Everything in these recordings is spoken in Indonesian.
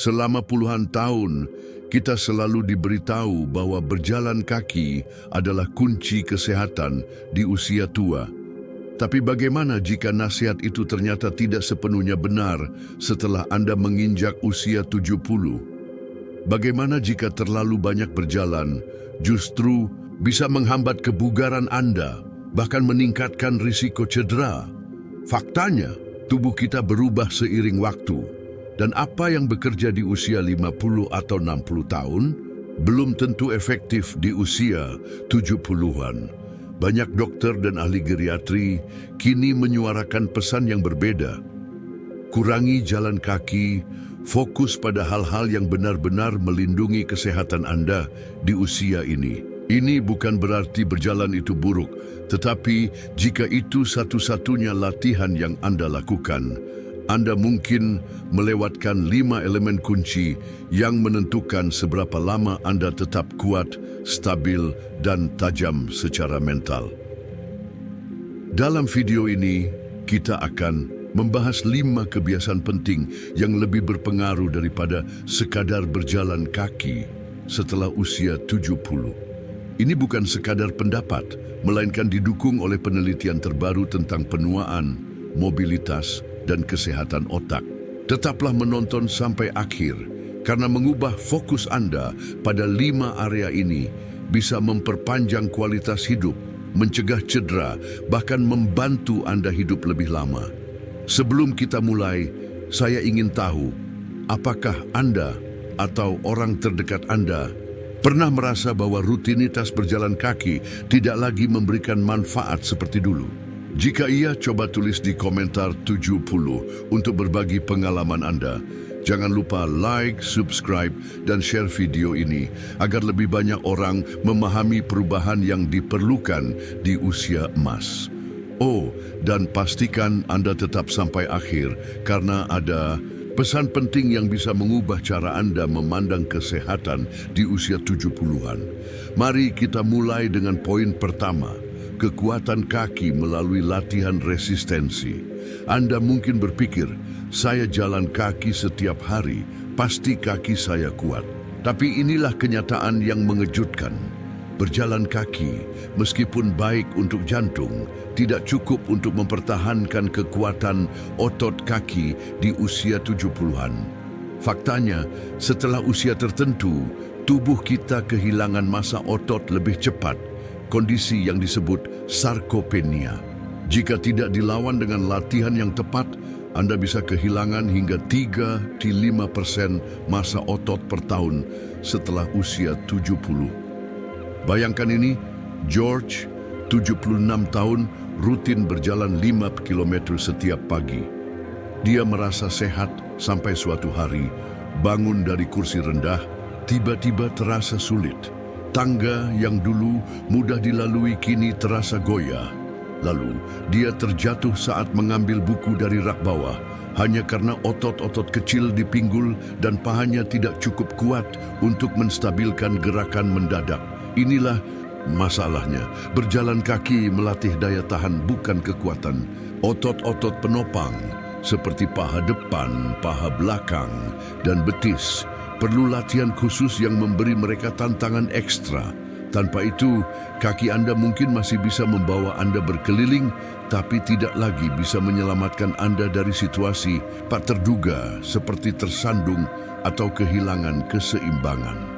Selama puluhan tahun, kita selalu diberitahu bahwa berjalan kaki adalah kunci kesehatan di usia tua. Tapi bagaimana jika nasihat itu ternyata tidak sepenuhnya benar setelah Anda menginjak usia 70? Bagaimana jika terlalu banyak berjalan justru bisa menghambat kebugaran Anda, bahkan meningkatkan risiko cedera? Faktanya, tubuh kita berubah seiring waktu. Dan apa yang bekerja di usia 50 atau 60 tahun, belum tentu efektif di usia 70-an. Banyak dokter dan ahli geriatri kini menyuarakan pesan yang berbeda. Kurangi jalan kaki, fokus pada hal-hal yang benar-benar melindungi kesehatan Anda di usia ini. Ini bukan berarti berjalan itu buruk, tetapi jika itu satu-satunya latihan yang Anda lakukan, Anda mungkin melewatkan 5 elemen kunci yang menentukan seberapa lama Anda tetap kuat, stabil, dan tajam secara mental. Dalam video ini, kita akan membahas 5 kebiasaan penting yang lebih berpengaruh daripada sekadar berjalan kaki setelah usia 70. Ini bukan sekadar pendapat, melainkan didukung oleh penelitian terbaru tentang penuaan, mobilitas, dan kesehatan otak. Tetaplah menonton sampai akhir, karena mengubah fokus Anda pada 5 area ini bisa memperpanjang kualitas hidup, mencegah cedera, bahkan membantu Anda hidup lebih lama. Sebelum kita mulai, saya ingin tahu, apakah Anda atau orang terdekat Anda pernah merasa bahwa rutinitas berjalan kaki tidak lagi memberikan manfaat seperti dulu? Jika iya, coba tulis di komentar 70 untuk berbagi pengalaman Anda. Jangan lupa like, subscribe, dan share video ini agar lebih banyak orang memahami perubahan yang diperlukan di usia emas. Oh, dan pastikan Anda tetap sampai akhir karena ada pesan penting yang bisa mengubah cara Anda memandang kesehatan di usia 70-an. Mari kita mulai dengan poin pertama. Kekuatan kaki melalui latihan resistensi. Anda mungkin berpikir, saya jalan kaki setiap hari, pasti kaki saya kuat. Tapi inilah kenyataan yang mengejutkan. Berjalan kaki, meskipun baik untuk jantung, tidak cukup untuk mempertahankan kekuatan otot kaki di usia 70-an. Faktanya, setelah usia tertentu, tubuh kita kehilangan massa otot lebih cepat, kondisi yang disebut sarkopenia. Jika tidak dilawan dengan latihan yang tepat, Anda bisa kehilangan hingga 3-5% massa otot per tahun setelah usia 70. Bayangkan ini, George, 76 tahun, rutin berjalan 5 km setiap pagi. Dia merasa sehat sampai suatu hari, bangun dari kursi rendah, tiba-tiba terasa sulit. Tangga yang dulu mudah dilalui kini terasa goyah. Lalu, dia terjatuh saat mengambil buku dari rak bawah, hanya karena otot-otot kecil di pinggul dan pahanya tidak cukup kuat untuk menstabilkan gerakan mendadak. Inilah masalahnya. Berjalan kaki melatih daya tahan bukan kekuatan. Otot-otot penopang, seperti paha depan, paha belakang, dan betis, perlu latihan khusus yang memberi mereka tantangan ekstra. Tanpa itu, kaki Anda mungkin masih bisa membawa Anda berkeliling, tapi tidak lagi bisa menyelamatkan Anda dari situasi tak terduga seperti tersandung atau kehilangan keseimbangan.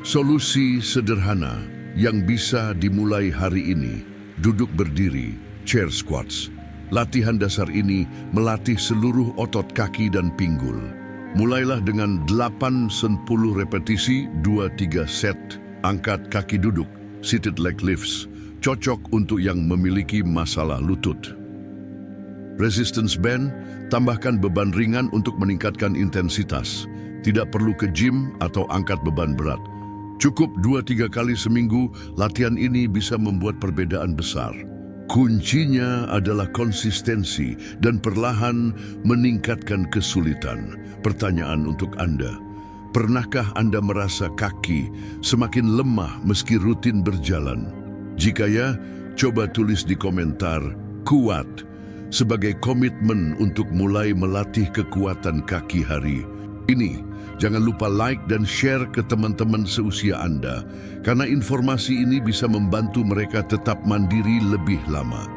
Solusi sederhana yang bisa dimulai hari ini, duduk berdiri, chair squats. Latihan dasar ini melatih seluruh otot kaki dan pinggul. Mulailah dengan 8-10 repetisi, 2-3 set, angkat kaki duduk, seated leg lifts, cocok untuk yang memiliki masalah lutut. Resistance band, tambahkan beban ringan untuk meningkatkan intensitas. Tidak perlu ke gym atau angkat beban berat. Cukup 2-3 kali seminggu, latihan ini bisa membuat perbedaan besar. Kuncinya adalah konsistensi dan perlahan meningkatkan kesulitan. Pertanyaan untuk Anda, pernahkah Anda merasa kaki semakin lemah meski rutin berjalan? Jika ya, coba tulis di komentar, kuat. sebagai komitmen untuk mulai melatih kekuatan kaki hari ini. Jangan lupa like dan share ke teman-teman seusia Anda, karena informasi ini bisa membantu mereka tetap mandiri lebih lama.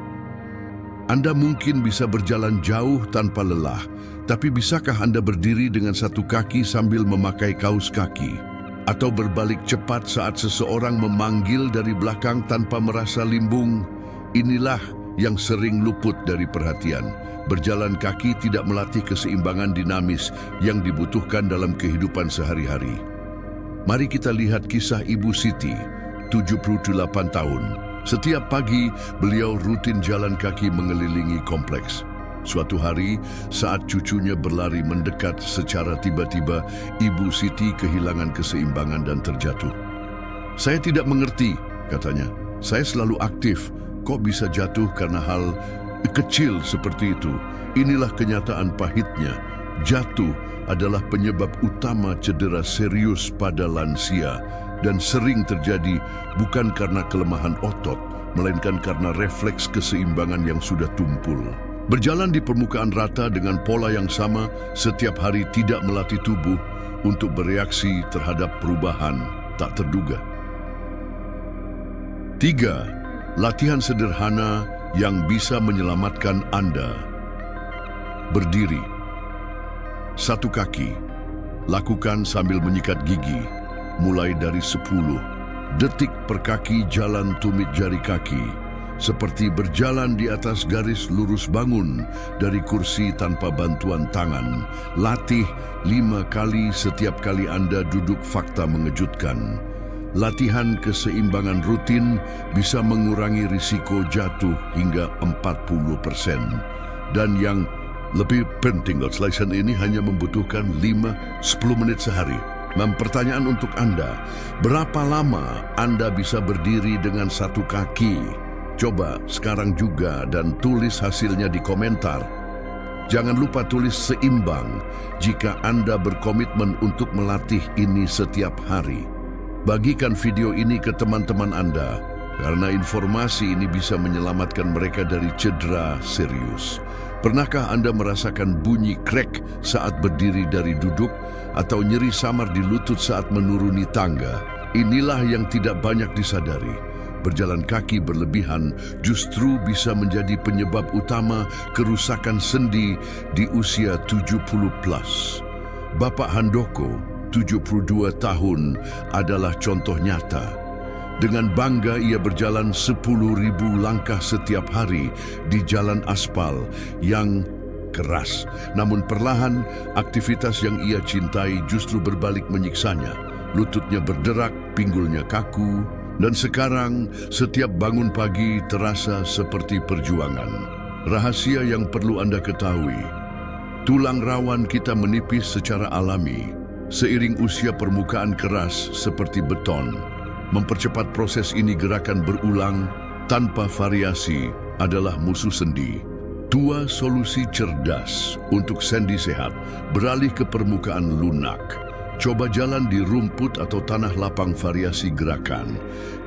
Anda mungkin bisa berjalan jauh tanpa lelah, tapi bisakah Anda berdiri dengan satu kaki sambil memakai kaus kaki? Atau berbalik cepat saat seseorang memanggil dari belakang tanpa merasa limbung? Inilah yang sering luput dari perhatian. Berjalan kaki tidak melatih keseimbangan dinamis yang dibutuhkan dalam kehidupan sehari-hari. Mari kita lihat kisah Ibu Siti, 78 tahun. Setiap pagi, beliau rutin jalan kaki mengelilingi kompleks. Suatu hari, saat cucunya berlari mendekat secara tiba-tiba, Ibu Siti kehilangan keseimbangan dan terjatuh. "Saya tidak mengerti," katanya. "Saya selalu aktif. Kok bisa jatuh karena hal kecil seperti itu?" Inilah kenyataan pahitnya. Jatuh adalah penyebab utama cedera serius pada lansia dan sering terjadi bukan karena kelemahan otot, melainkan karena refleks keseimbangan yang sudah tumpul. Berjalan di permukaan rata dengan pola yang sama setiap hari tidak melatih tubuh untuk bereaksi terhadap perubahan tak terduga. 3. Latihan sederhana yang bisa menyelamatkan Anda. Berdiri. Satu kaki. Lakukan sambil menyikat gigi. Mulai dari 10 detik per kaki jalan tumit jari kaki. Seperti berjalan di atas garis lurus bangun dari kursi tanpa bantuan tangan. Latih 5 kali setiap kali Anda duduk fakta mengejutkan. Latihan keseimbangan rutin bisa mengurangi risiko jatuh hingga 40%. Dan yang lebih penting, latihan ini hanya membutuhkan 5-10 menit sehari. Pertanyaan untuk Anda, berapa lama Anda bisa berdiri dengan satu kaki? Coba sekarang juga dan tulis hasilnya di komentar. Jangan lupa tulis seimbang jika Anda berkomitmen untuk melatih ini setiap hari. Bagikan video ini ke teman-teman Anda, karena informasi ini bisa menyelamatkan mereka dari cedera serius. Pernahkah Anda merasakan bunyi krek saat berdiri dari duduk atau nyeri samar di lutut saat menuruni tangga? Inilah yang tidak banyak disadari. Berjalan kaki berlebihan justru bisa menjadi penyebab utama kerusakan sendi di usia 70+. Bapak Handoko, 72 tahun, adalah contoh nyata. Dengan bangga ia berjalan 10.000 langkah setiap hari di jalan aspal yang keras. Namun perlahan, aktivitas yang ia cintai justru berbalik menyiksanya. Lututnya berderak, pinggulnya kaku, dan sekarang setiap bangun pagi terasa seperti perjuangan. Rahasia yang perlu Anda ketahui, tulang rawan kita menipis secara alami. Seiring usia permukaan keras seperti beton. Mempercepat proses ini gerakan berulang tanpa variasi adalah musuh sendi. 2 solusi cerdas untuk sendi sehat, beralih ke permukaan lunak. Coba jalan di rumput atau tanah lapang variasi gerakan.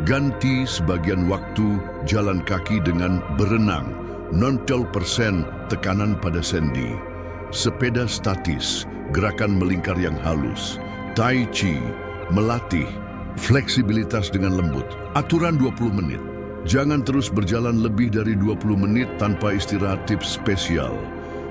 Ganti sebagian waktu jalan kaki dengan berenang, 0% tekanan pada sendi. Sepeda statis, gerakan melingkar yang halus. Tai Chi, melatih fleksibilitas dengan lembut. Aturan 20 menit. Jangan terus berjalan lebih dari 20 menit tanpa istirahat. Tips spesial.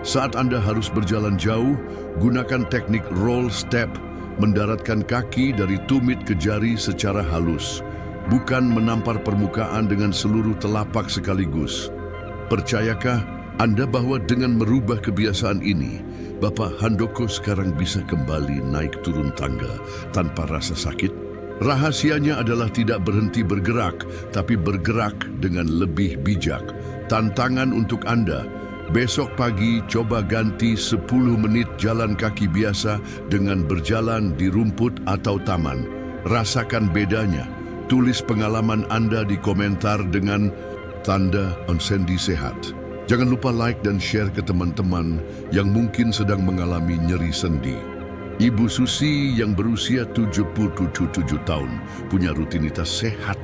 Saat Anda harus berjalan jauh, gunakan teknik roll step, mendaratkan kaki dari tumit ke jari secara halus, bukan menampar permukaan dengan seluruh telapak sekaligus. Percayakah Anda bahwa dengan merubah kebiasaan ini, Bapak Handoko sekarang bisa kembali naik turun tangga tanpa rasa sakit? Rahasianya adalah tidak berhenti bergerak, tapi bergerak dengan lebih bijak. Tantangan untuk Anda, besok pagi coba ganti 10 menit jalan kaki biasa dengan berjalan di rumput atau taman. Rasakan bedanya. Tulis pengalaman Anda di komentar dengan tanda sendi sehat. Jangan lupa like dan share ke teman-teman yang mungkin sedang mengalami nyeri sendi. Ibu Susi yang berusia 77 tahun punya rutinitas sehat.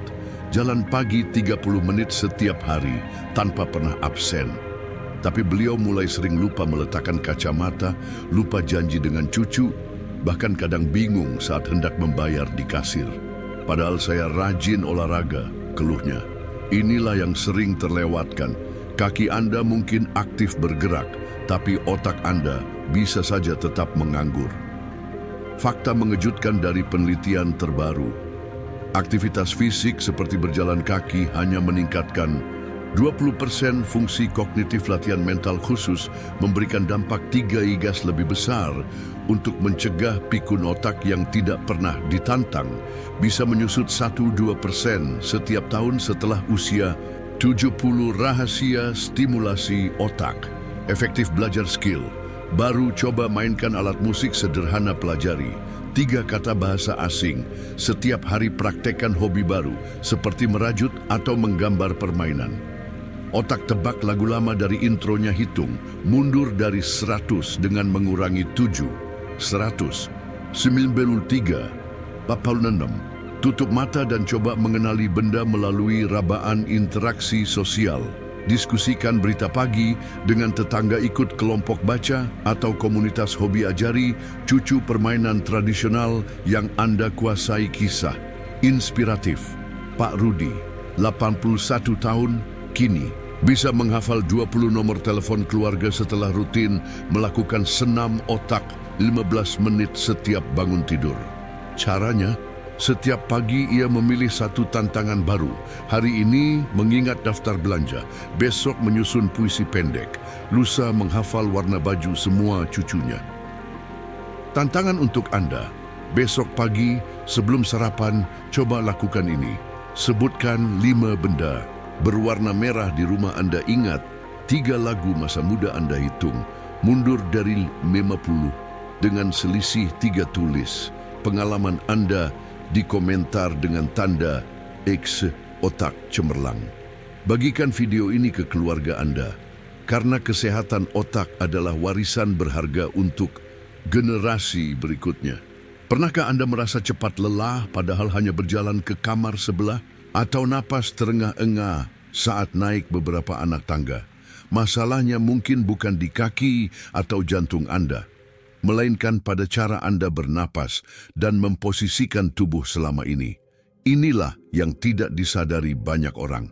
Jalan pagi 30 menit setiap hari tanpa pernah absen. Tapi beliau mulai sering lupa meletakkan kacamata, lupa janji dengan cucu, bahkan kadang bingung saat hendak membayar di kasir. Padahal saya rajin olahraga, keluhnya. Inilah yang sering terlewatkan. Kaki Anda mungkin aktif bergerak, tapi otak Anda bisa saja tetap menganggur. Fakta mengejutkan dari penelitian terbaru. Aktivitas fisik seperti berjalan kaki hanya meningkatkan 20% fungsi kognitif. Latihan mental khusus memberikan dampak 3 igas lebih besar untuk mencegah pikun otak yang tidak pernah ditantang bisa menyusut 1-2% setiap tahun setelah usia 70. Rahasia stimulasi otak. Efektif belajar skill. Baru coba mainkan alat musik sederhana, pelajari 3 kata bahasa asing. Setiap hari praktekkan hobi baru seperti merajut atau menggambar permainan. Otak tebak lagu lama dari intronya, hitung mundur dari 100 dengan mengurangi 7. 100, 93, 46. Tutup mata dan coba mengenali benda melalui rabaan interaksi sosial. Diskusikan berita pagi dengan tetangga, ikut kelompok baca atau komunitas hobi, ajari cucu permainan tradisional yang Anda kuasai. Kisah inspiratif. Pak Rudi, 81 tahun, kini bisa menghafal 20 nomor telepon keluarga setelah rutin melakukan senam otak 15 menit setiap bangun tidur. Caranya, setiap pagi ia memilih satu tantangan baru. Hari ini mengingat daftar belanja, besok menyusun puisi pendek, lusa menghafal warna baju semua cucunya. Tantangan untuk Anda, besok pagi sebelum sarapan, coba lakukan ini. Sebutkan 5 benda berwarna merah di rumah Anda. Ingat 3 lagu masa muda Anda. Hitung mundur dari 50 dengan selisih 3. Tulis pengalaman Anda di komentar dengan tanda X otak cemerlang. Bagikan video ini ke keluarga Anda, karena kesehatan otak adalah warisan berharga untuk generasi berikutnya. Pernahkah Anda merasa cepat lelah padahal hanya berjalan ke kamar sebelah? Atau napas terengah-engah saat naik beberapa anak tangga? Masalahnya mungkin bukan di kaki atau jantung Anda, melainkan pada cara Anda bernapas dan memposisikan tubuh selama ini. Inilah yang tidak disadari banyak orang.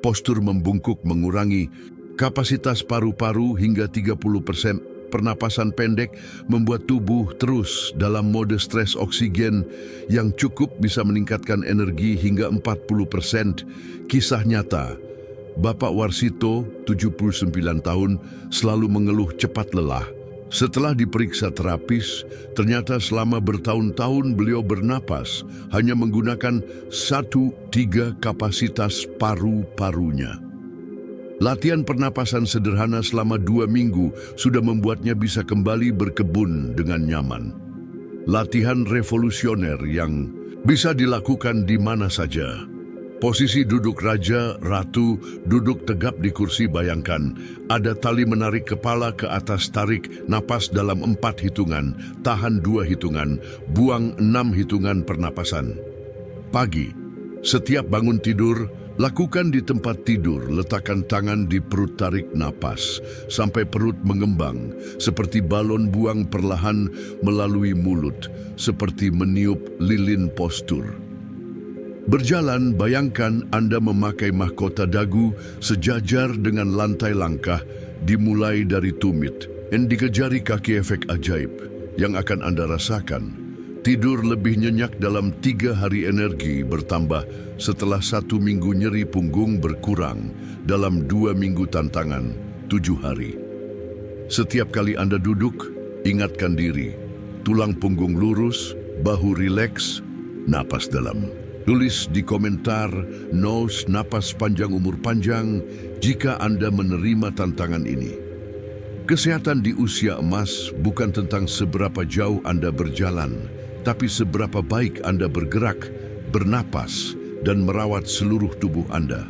Postur membungkuk mengurangi kapasitas paru-paru hingga 30%. Pernapasan pendek membuat tubuh terus dalam mode stres. Oksigen yang cukup bisa meningkatkan energi hingga 40%. Kisah nyata. Bapak Warsito, 79 tahun, selalu mengeluh cepat lelah. Setelah diperiksa terapis, ternyata selama bertahun-tahun beliau bernapas hanya menggunakan 1/3 kapasitas paru-parunya. Latihan pernapasan sederhana selama 2 minggu sudah membuatnya bisa kembali berkebun dengan nyaman. Latihan revolusioner yang bisa dilakukan di mana saja. Posisi duduk raja, ratu, duduk tegap di kursi. Bayangkan, ada tali menarik kepala ke atas. Tarik napas dalam 4 hitungan, tahan 2 hitungan, buang 6 hitungan pernapasan. Pagi, setiap bangun tidur, lakukan di tempat tidur. Letakkan tangan di perut, tarik napas sampai perut mengembang, seperti balon. Buang perlahan melalui mulut, seperti meniup lilin. Postur berjalan, bayangkan Anda memakai mahkota dagu sejajar dengan lantai langkah, dimulai dari tumit dan dikejari kaki. Efek ajaib yang akan Anda rasakan. Tidur lebih nyenyak dalam 3 hari, energi bertambah setelah 1 minggu, nyeri punggung berkurang dalam 2 minggu, tantangan 7 hari. Setiap kali Anda duduk, ingatkan diri, tulang punggung lurus, bahu rileks, napas dalam. Tulis di komentar, "Nos napas panjang, umur panjang," jika Anda menerima tantangan ini. Kesehatan di usia emas bukan tentang seberapa jauh Anda berjalan, tapi seberapa baik Anda bergerak, bernapas, dan merawat seluruh tubuh Anda.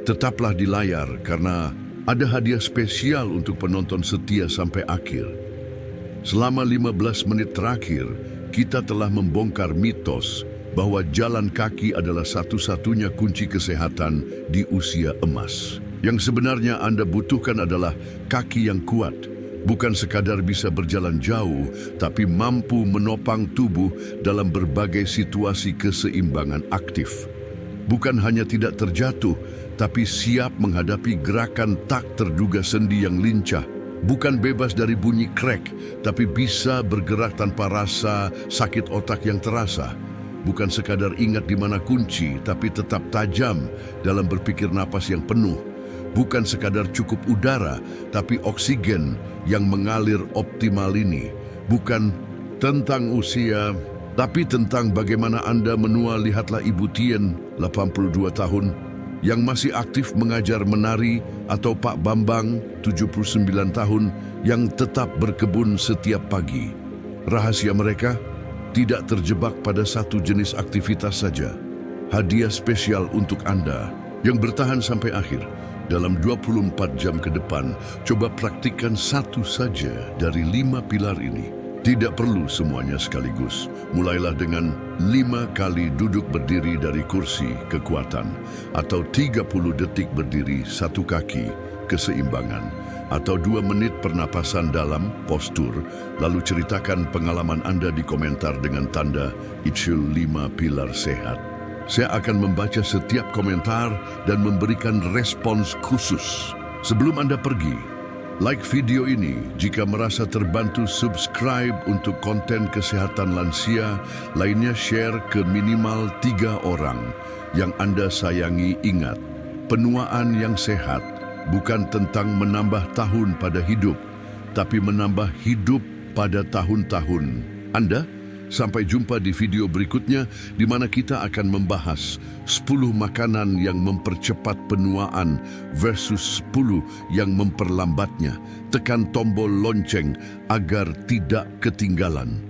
Tetaplah di layar karena ada hadiah spesial untuk penonton setia sampai akhir. Selama 15 menit terakhir, kita telah membongkar mitos bahwa jalan kaki adalah satu-satunya kunci kesehatan di usia emas. Yang sebenarnya Anda butuhkan adalah kaki yang kuat, bukan sekadar bisa berjalan jauh, tapi mampu menopang tubuh dalam berbagai situasi keseimbangan aktif. Bukan hanya tidak terjatuh, tapi siap menghadapi gerakan tak terduga sendi yang lincah. Bukan bebas dari bunyi krek, tapi bisa bergerak tanpa rasa sakit otak yang terasa. Bukan sekadar ingat di mana kunci, tapi tetap tajam dalam berpikir napas yang penuh. Bukan sekadar cukup udara, tapi oksigen yang mengalir optimal ini. Bukan tentang usia, tapi tentang bagaimana Anda menua. Lihatlah Ibu Tien, 82 tahun, yang masih aktif mengajar menari, atau Pak Bambang, 79 tahun, yang tetap berkebun setiap pagi. Rahasia mereka tidak terjebak pada satu jenis aktivitas saja. Hadiah spesial untuk Anda yang bertahan sampai akhir. Dalam 24 jam ke depan, coba praktikkan satu saja dari 5 pilar ini. Tidak perlu semuanya sekaligus. Mulailah dengan 5 kali duduk berdiri dari kursi, kekuatan, atau 30 detik berdiri satu kaki, keseimbangan, atau 2 menit pernapasan dalam, postur, lalu ceritakan pengalaman Anda di komentar dengan tanda Icul 5 pilar sehat. Saya akan membaca setiap komentar dan memberikan respons khusus. Sebelum Anda pergi, like video ini. Jika merasa terbantu, subscribe untuk konten kesehatan lansia lainnya. Share ke minimal 3 orang yang Anda sayangi. Ingat, penuaan yang sehat bukan tentang menambah tahun pada hidup, tapi menambah hidup pada tahun-tahun Anda. Sampai jumpa di video berikutnya, di mana kita akan membahas 10 makanan yang mempercepat penuaan versus 10 yang memperlambatnya. Tekan tombol lonceng agar tidak ketinggalan.